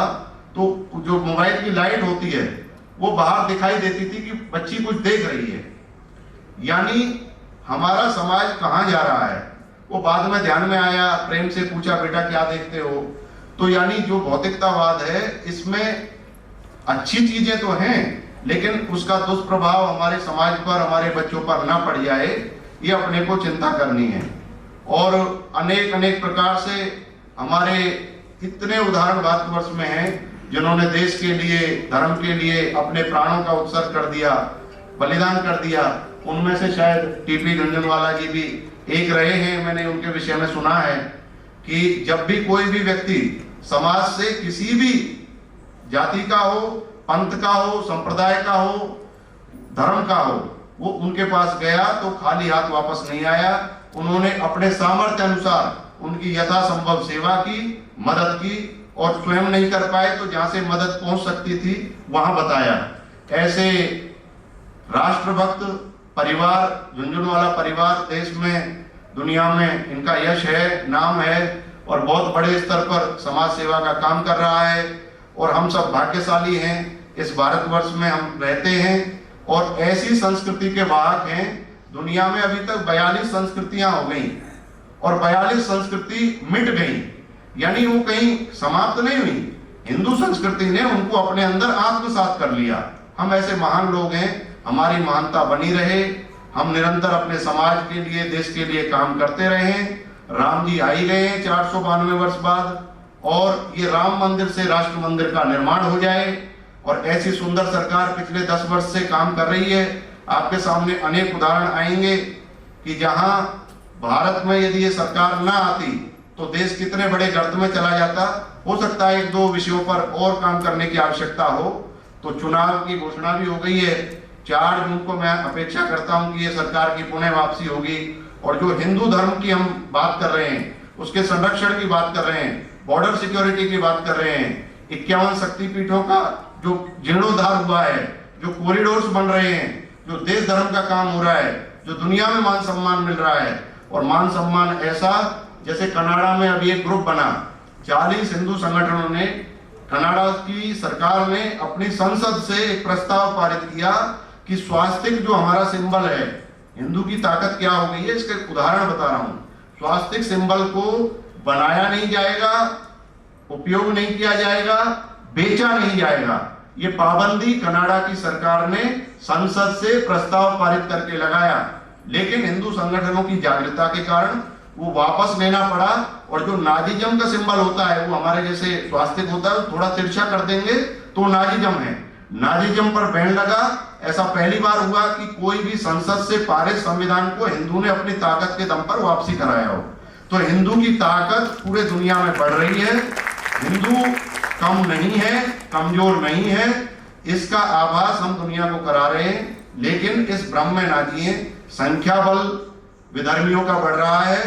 तो तो जो मोबाइल की लाइट होती है वो बाहर दिखाई देती थी कि बच्ची कुछ देख रही है। यानी हमारा समाज कहाँ जा रहा है वो बाद में ध्यान में आया, प्रेम से पूछा बेटा क्या देखते हो, तो यानी जो भौतिकतावाद है इसमें अच्छी चीजें तो हैं लेकिन उसका दुष्प्रभाव हमारे समाज पर, हमारे बच्चों पर ना पड़ जाए, ये अपने को चिंता करनी है। और अनेक अनेक प्रकार से हमारे इतने उदाहरण भारतवर्ष में हैं जिन्होंने देश के लिए, धर्म के लिए अपने प्राणों का उत्सर्ग कर दिया, बलिदान कर दिया। उनमें से शायद टीपी झुनझुनवाला जी भी एक रहे हैं। मैंने उनके विषय में सुना है कि जब भी कोई भी व्यक्ति समाज से किसी भी जाति का हो, पंथ का हो, संप्रदाय का हो, धर्म का हो, वो उनके पास गया तो खाली हाथ वापस नहीं आया। उन्होंने अपने सामर्थ्य अनुसार उनकी यथासंभव सेवा की, मदद की, और स्वयं नहीं कर पाए तो जहां से मदद पहुंच सकती थी वहां बताया। ऐसे राष्ट्रभक्त परिवार, झुनझुनवाला परिवार देश में, दुनिया में इनका यश है, नाम है और बहुत बड़े स्तर पर समाज सेवा का काम कर रहा है। और हम सब भाग्यशाली हैं, इस भारतवर्ष में हम रहते हैं और ऐसी संस्कृति के वाहक हैं। दुनिया में अभी तक 42 संस्कृतियां हो गई और 42 संस्कृति मिट गई, यानी वो कहीं समाप्त नहीं हुई। हिंदू संस्कृति ने उनको अपने अंदर आत्मसात कर लिया। हम ऐसे महान लोग हैं, हमारी महानता बनी रहे, हम निरंतर अपने समाज के लिए, देश के लिए काम करते रहे। राम जी आ ही गए हैं 492 वर्ष बाद, और ये राम मंदिर से राष्ट्र मंदिर का निर्माण हो जाए। और ऐसी सुंदर सरकार पिछले 10 वर्ष से काम कर रही है। आपके सामने अनेक उदाहरण आएंगे कि जहां भारत में यदि ये सरकार ना आती तो देश कितने बड़े गर्त में चला जाता। हो सकता है 1-2 विषयों पर और काम करने की आवश्यकता हो। तो चुनाव की घोषणा भी हो गई है, 4 जून को मैं अपेक्षा करता हूं कि ये सरकार की पुनः वापसी होगी। और जो हिंदू धर्म की हम बात कर रहे हैं, उसके संरक्षण की बात कर रहे हैं, बॉर्डर सिक्योरिटी की बात कर रहे हैं, 51 शक्तिपीठों का जो जीर्णोद्धार हुआ है, जो कॉरिडोर्स बन रहे हैं, जो देश धर्म का काम हो रहा है, जो दुनिया में मान सम्मान मिल रहा है। और मान सम्मान ऐसा, जैसे कनाडा में अभी एक ग्रुप बना, 40 हिंदू संगठनों ने, कनाडा की सरकार ने अपनी संसद से एक प्रस्ताव पारित किया कि स्वास्तिक जो हमारा सिंबल है, हिंदू की ताकत क्या हो गई है इसका उदाहरण बता रहा हूं। स्वास्तिक सिंबल को बनाया नहीं जाएगा, उपयोग नहीं किया जाएगा, बेचा नहीं जाएगा। ये पाबंदी कनाडा की सरकार ने संसद से प्रस्ताव पारित करके लगाया, लेकिन हिंदू संगठनों की जागरूकता के कारण वो वापस लेना पड़ा। और जो नाजीजम का सिंबल होता है, वो हमारे जैसे स्वास्तिक होता है, थोड़ा तिरछा कर देंगे तो नाजीजम है, नाजीजम पर बैन लगा। ऐसा पहली बार हुआ कि कोई भी संसद से पारित संविधान को हिंदू ने अपनी ताकत के दम पर वापसी कराया हो। तो हिंदू की ताकत पूरे दुनिया में बढ़ रही है। हिंदू कम नहीं है, कमजोर नहीं है, इसका आभास हम दुनिया को करा रहे हैं। लेकिन इस भ्रम में ना जिए। संख्या बल विधर्मियों का बढ़ रहा है,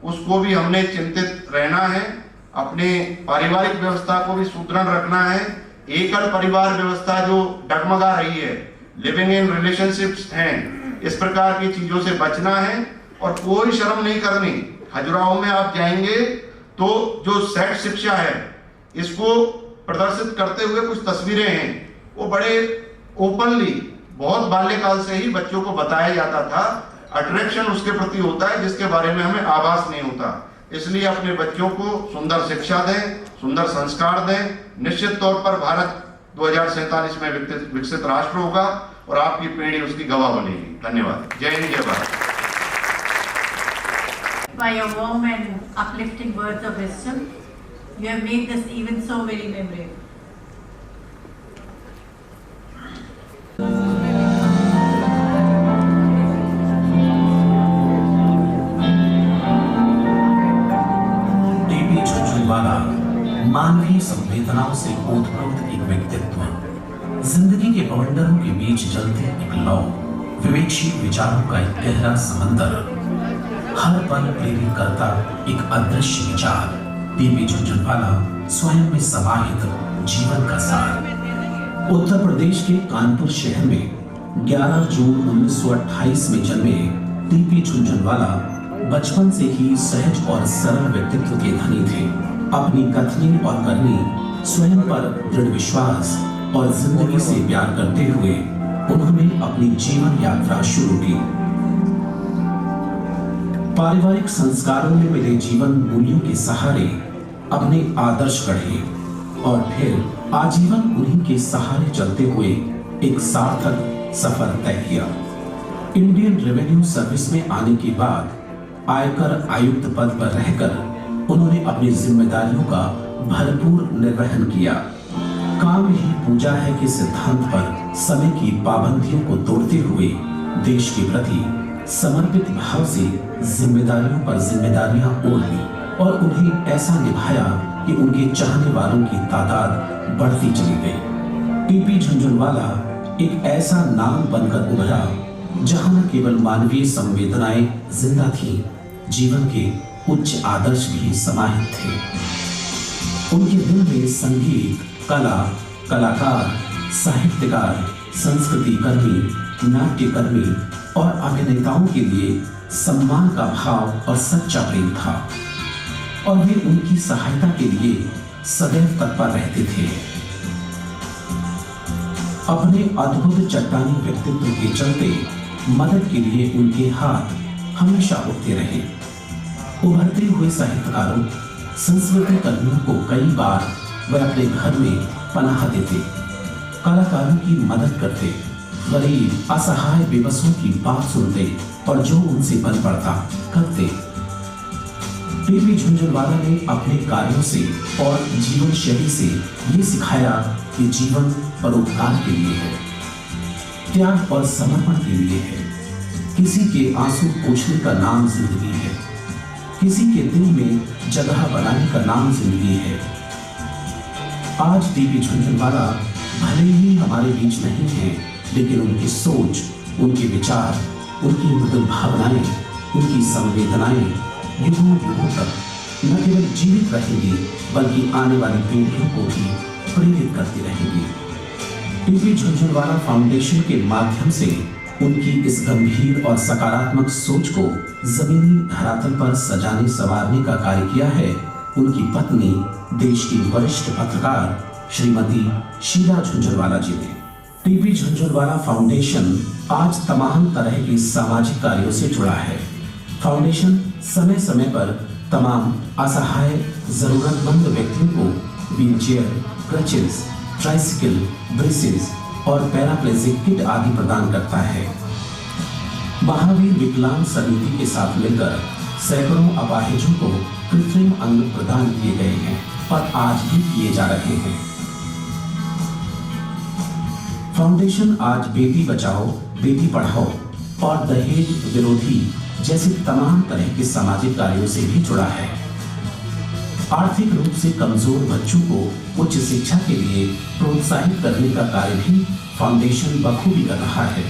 उसको भी हमने चिंतित रहना है। अपने पारिवारिक व्यवस्था को भी सुदृढ़ रखना है। एकल परिवार व्यवस्था जो डगमगा रही है, लिविंग इन रिलेशनशिप्स हैं, इस प्रकार की चीजों से बचना है और कोई शर्म नहीं करनी। खजुराहो में आप जाएंगे तो जो सेक्स शिक्षा है, इसको प्रदर्शित करते हुए कुछ तस्वीरें हैं, वो बड़े ओपनली, बहुत बाल्यकाल से ही बच्चों को बताया जाता था। अट्रैक्शन उसके प्रति होता है जिसके बारे में हमें आभास नहीं होता। इसलिए अपने बच्चों को सुंदर शिक्षा दें, सुंदर संस्कार दें। निश्चित तौर पर भारत 2047 में विकसित राष्ट्र होगा और आपकी पीढ़ी उसकी गवाह बनेगी। धन्यवाद। जय हिंद, जय Bharat. By your warm and uplifting words of wisdom, you have made this even so very memorable. TP Jhunjhunwala मानवीय संवेदनाओं से ओतप्रोत एक व्यक्तित्व, जिंदगी के बवंडरों के बीच जलते एक लौ, विवेकशील विचारों का एक गहरा समंदर, हर पल प्रेरित करता एक अदृश्य विचार। टीपी झुनझुनवाला स्वयं में समाहित जीवन का सार। उत्तर प्रदेश के कानपुर शहर में 11 जून 1928 में जन्मे टीपी झुनझुनवाला बचपन से ही सहज और सरल व्यक्तित्व के धनी थे। अपनी कथनी और करनी स्वयं पर दृढ़ विश्वास और जिंदगी से प्यार करते हुए उन्होंने अपनी जीवन यात्रा शुरू की। पारिवारिक संस्कारों में मिले जीवन मूल्यों के सहारे अपने आदर्श गढ़े और फिर आजीवन उन्हीं के सहारे चलते हुए एक सार्थक सफर तय किया। इंडियन रेवेन्यू सर्विस में आने के बाद आयकर आयुक्त पद पर रहकर उन्होंने अपनी जिम्मेदारियों का भरपूर निर्वहन किया। काम ही पूजा है के सिद्धांत पर समय की पाबंदियों को तोड़ते हुए देश के प्रति समर्पित भाव से जिम्मेदारियों पर जिम्मेदारियां ओढ़ ली और उन्हें ऐसा निभाया कि उनके चाहने वालों की तादाद बढ़ती चली गई। टीपी झुनझुनवाला एक ऐसा नाम बनकर उभरा जहां न केवल मानवीय संवेदनाएं जिंदा थीं, जीवन के उच्च आदर्श भी समाहित थे। उनके दिल में संगीत, कला, कलाकार, साहित्यकार, संस्कृति कर्मी, नाट्यकर्मी और अभिनेताओं के लिए सम्मान का भाव और सच्चा प्रेम था और वे उनकी सहायता के लिए सदैव तत्पर रहते थे। अपने अद्भुत चट्टानी व्यक्तित्व के चलते मदद के लिए उनके हाथ हमेशा उठते रहे। उभरते हुए साहित्यकारों, संस्कृति कर्मियों को कई बार वे अपने घर में पनाह देते, कलाकारों की मदद करते, गरीब असहाय बेबसों की बात सुनते और जो उनसे बन पड़ता करते। टीपी झुनझुनवाला ने अपने कार्यों से और जीवन शैली से ये सिखाया कि जीवन परोपकार के लिए है, त्याग और समर्पण के लिए है। किसी के आंसू पोंछने का नाम जिंदगी है, किसी के दिल में जगह बनाने का नाम जिंदगी है। आज टीपी झुनझुनवाला भले ही हमारे बीच नहीं है, लेकिन उनकी सोच, उनके विचार, उनकी मृदुल भावनाएं, उनकी संवेदनाएं युगों युगों तक न केवल जीवित रहेंगी बल्कि आने वाली पीढ़ियों को भी प्रेरित करती रहेंगी। टीपी झुनझुनवाला फाउंडेशन के माध्यम से उनकी इस गंभीर और सकारात्मक सोच को जमीनी धरातल पर सजाने संवारने का कार्य किया है उनकी पत्नी, देश की वरिष्ठ पत्रकार श्रीमती शीला झुनझुनवाला जी ने। टीपी झुनझुनवाला फाउंडेशन आज तमाम तरह के सामाजिक कार्यों से जुड़ा है। फाउंडेशन समय समय पर तमाम असहाय जरूरतमंद व्यक्तियों को व्हीलचेयर, क्रचेस, ट्राइसिकल, ब्रेसेस और पैराप्लेजिक किट आदि प्रदान करता है। महावीर विकलांग समिति के साथ मिलकर सैकड़ों अपाहिजों को कृत्रिम अंग प्रदान किए गए हैं और आज भी किए जा रहे हैं। फाउंडेशन आज बेटी बचाओ, बेटी पढ़ाओ और दहेज विरोधी जैसे तमाम तरह के सामाजिक कार्यों से भी जुड़ा है। आर्थिक रूप से कमजोर बच्चों को उच्च शिक्षा के लिए प्रोत्साहित करने का कार्य भी फाउंडेशन बखूबी कर रहा है।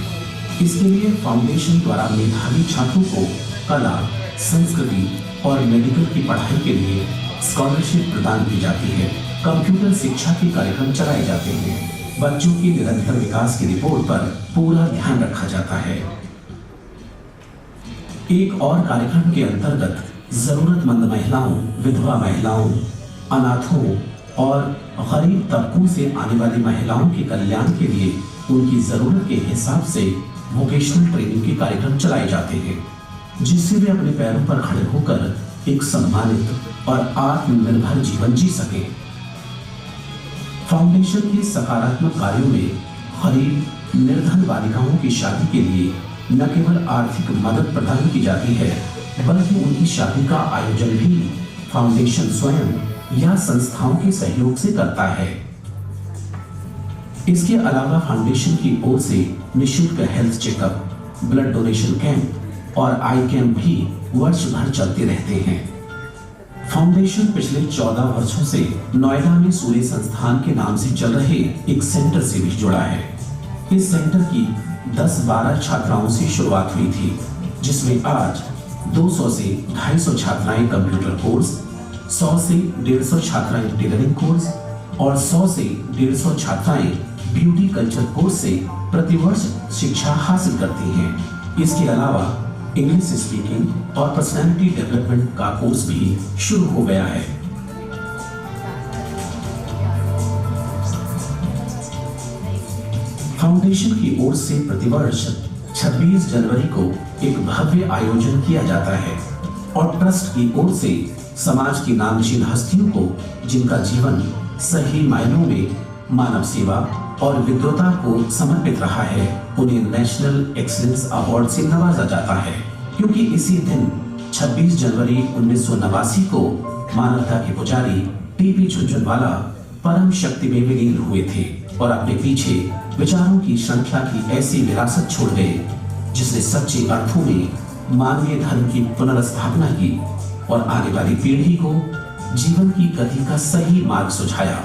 इसके लिए फाउंडेशन द्वारा मेधावी छात्रों को कला, संस्कृति और मेडिकल की पढ़ाई के लिए स्कॉलरशिप प्रदान की जाती है। कंप्यूटर शिक्षा के कार्यक्रम चलाए जाते हैं। बच्चों के निरंतर विकास की रिपोर्ट पर पूरा ध्यान रखा जाता है। एक और कार्यक्रम के अंतर्गत जरूरतमंद महिलाओं, विधवा महिलाओं, अनाथों और गरीब तबकों से आने वाली महिलाओं के कल्याण के लिए उनकी जरूरत के हिसाब से वोकेशनल ट्रेनिंग के कार्यक्रम चलाए जाते हैं, जिससे वे अपने पैरों पर खड़े होकर एक सम्मानित और आत्मनिर्भर जीवन जी सके। फाउंडेशन के सकारात्मक कार्यों में गरीब निर्धन बालिकाओं की शादी के लिए न केवल आर्थिक मदद प्रदान की जाती है, बल्कि उनकी शादी का आयोजन भी फाउंडेशन स्वयं या संस्थाओं के सहयोग से करता है। इसके अलावा फाउंडेशन की ओर से निःशुल्क health checkup, blood donation camp और आई कैंप भी वर्ष भर चलते रहते हैं। फाउंडेशन पिछले 14 वर्षों से नोएडा में सूर्य संस्थान के नाम से चल रहे एक सेंटर से भी जुड़ा है। इस सेंटर की 10-12 छात्राओं से शुरुआत हुई थी, जिसमें आज 200 से 250 छात्राएं कंप्यूटर कोर्स, 100 से 150 छात्राएं टेलरिंग कोर्स और 100 से 150 छात्राएं ब्यूटी कल्चर कोर्स से प्रतिवर्ष शिक्षा हासिल करती हैं। इसके अलावा इंग्लिश स्पीकिंग और पर्सनालिटी डेवलपमेंट का कोर्स भी शुरू हो गया है। फाउंडेशन की ओर से प्रतिवर्ष 26 जनवरी को एक भव्य आयोजन किया जाता है और ट्रस्ट की ओर से समाज की नामचीन हस्तियों को जिनका जीवन सही मायनों में मानव सेवा और विद्वता को समर्पित रहा है, उन्हें नेशनल एक्सीलेंस अवार्ड से नवाजा जाता है। क्योंकि इसी दिन 26 जनवरी 1989 को मानवता के पुजारी टीपी झुनझुनवाला परम शक्ति में विलीन हुए थे और अपने पीछे विचारों की श्रृंखला की ऐसी विरासत छोड़ गए जिसने सच्चे अर्थों में मानवीय धर्म की पुनर्स्थापना की और आने वाली पीढ़ी को जीवन की गति का सही मार्ग सुझाया।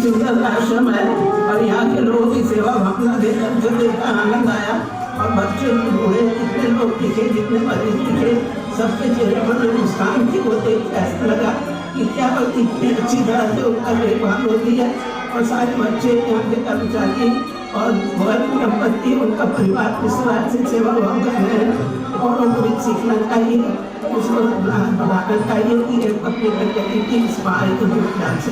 सुंदर आश्रम है और यहाँ के लोगों की सेवा भावना देखकर जो देखकर आनंद आया और बच्चे बूढ़े जितने लोग दिखे जितने मरीज दिखे सबके चेहरे पर मुस्कान थी। वो देख ऐसा लगा कि क्या इतनी अच्छी तरह से उनका देखभाल होती है और सारे बच्चे यहाँ के कर्मचारी और दंपति उनका परिवार इस तरह से सेवा भाव कर रहे हैं और उनको भी सीखना चाहिए, उसको बढ़ाना चाहिए कि अपनी प्रकृति की स्मारक को ध्यान से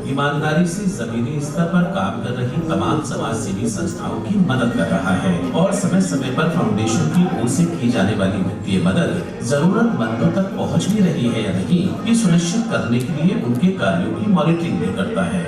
ईमानदारी से जमीनी स्तर पर काम कर रही तमाम समाज सेवी संस्थाओं की मदद कर रहा है और समय समय पर फाउंडेशन की ओर से की जाने वाली वित्तीय मदद जरूरतमंदों तक पहुंच भी रही है या नहीं, ये सुनिश्चित करने के लिए उनके कार्यों की मॉनिटरिंग भी करता है।